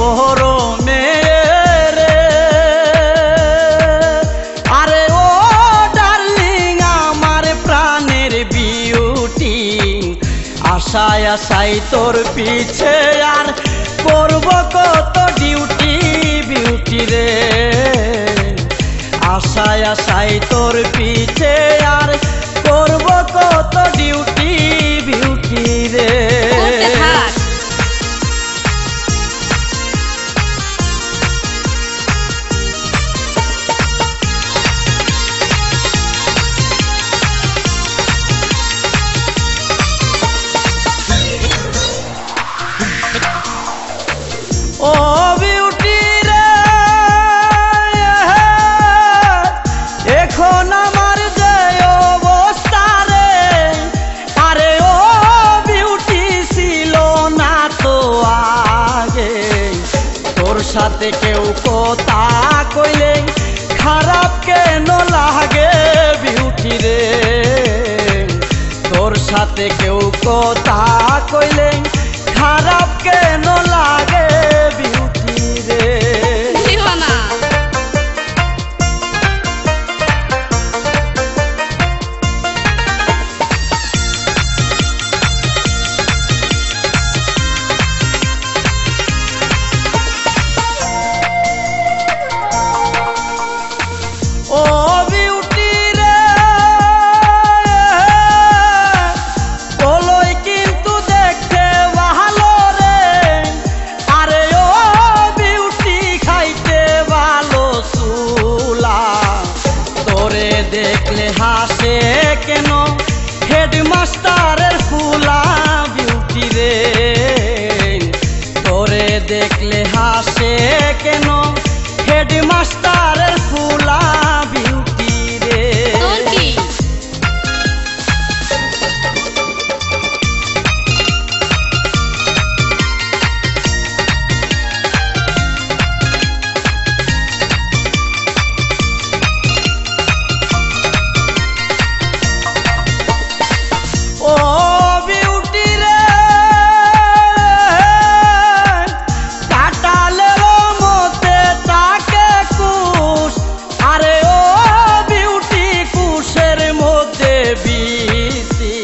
বড় মেয়ে রে। আরে ও ডার্লিং আমার প্রাণের বিউটি, আশায় আশায় তোর পিছে আর করব কত ডিউটি বিউটি রে। আশায় আশায় তোর পিছে আর করব কত ডিউটি বিউটি রে। ও বিউটি রে এখন আমার যে অবস্থা রে, আরে ও বিউটি ছিল না তো আগে। তোর সাথে কেউ কথা কইলে খারাপ কেন লাগে বিউটি রে। তোর সাথে কেউ কথা কইলে খারাপ কেন লাগে বিউটি রে। ও বিউটি রে বলোই কিন্তু দেখতে ভালো রে। আরে ও বিউটি খাইতে ভালো চুলা, তোরে দেখলে হাসে কেন হেডমাস্টারের ফুলা বিউটি রে। তোরে দেখলে হাসে কেন হেডমাস্টারের ফুলা বিউটি রে। ও বিউটি রে কাটালের মতে তাকে কুশ, আরে ও বিউটি কুশের মধ্যে বিসি।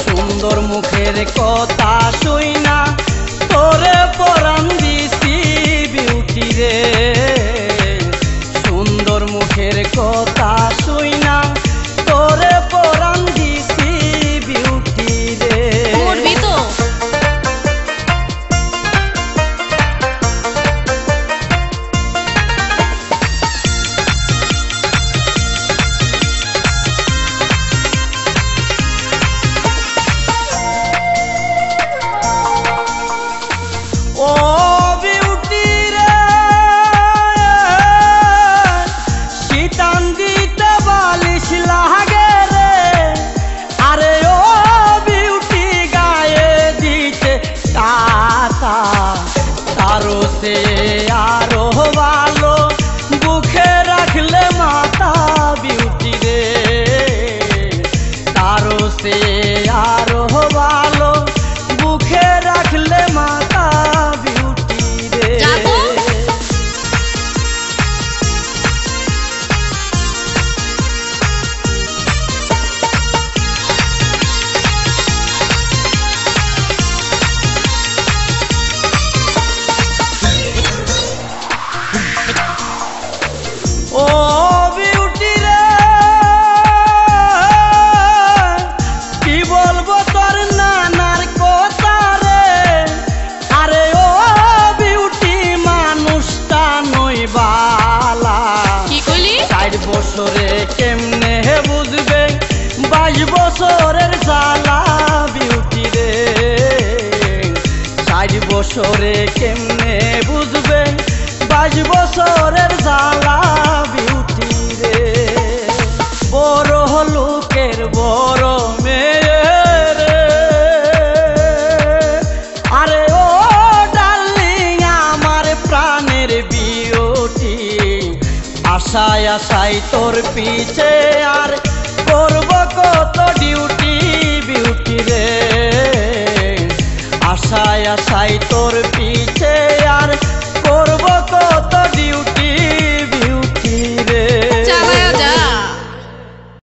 সুন্দর মুখের কথা শুইনা তোরে পরাণ দিছি বিউটি রে। সুন্দর মুখের কথা শুইনা তোরে পরাণ দিছি বিউটি রে। ও বিউটি রে শীতান দিতে বালিশ লাগে রে। আরে ও বিউটি গায়ে দিতে কাঁথা, তারও সে আরো ভালো বুকে রাখলে মাথা বিউটি রে। তারও সে আরো ভালো বুকে রাখলে মাথা বিউটি রে। ও বিউটি রে কি বলবো তোর নানার কথা রে। আরে ও বিউটি মানুষটা নই বালা, 4 বছরে কেমনে বুঝবে 22 বছরের জ্বালা বিউটি রে। 4 বছরে কেমনে বুঝবে 22 বছরের জ্বালা বিউটি রে। বড় লোকের বড় মেয়ে রে। আরে ও ডার্লিং আমার প্রাণের বিউটি, আশায় আশায় তোর পিছে আর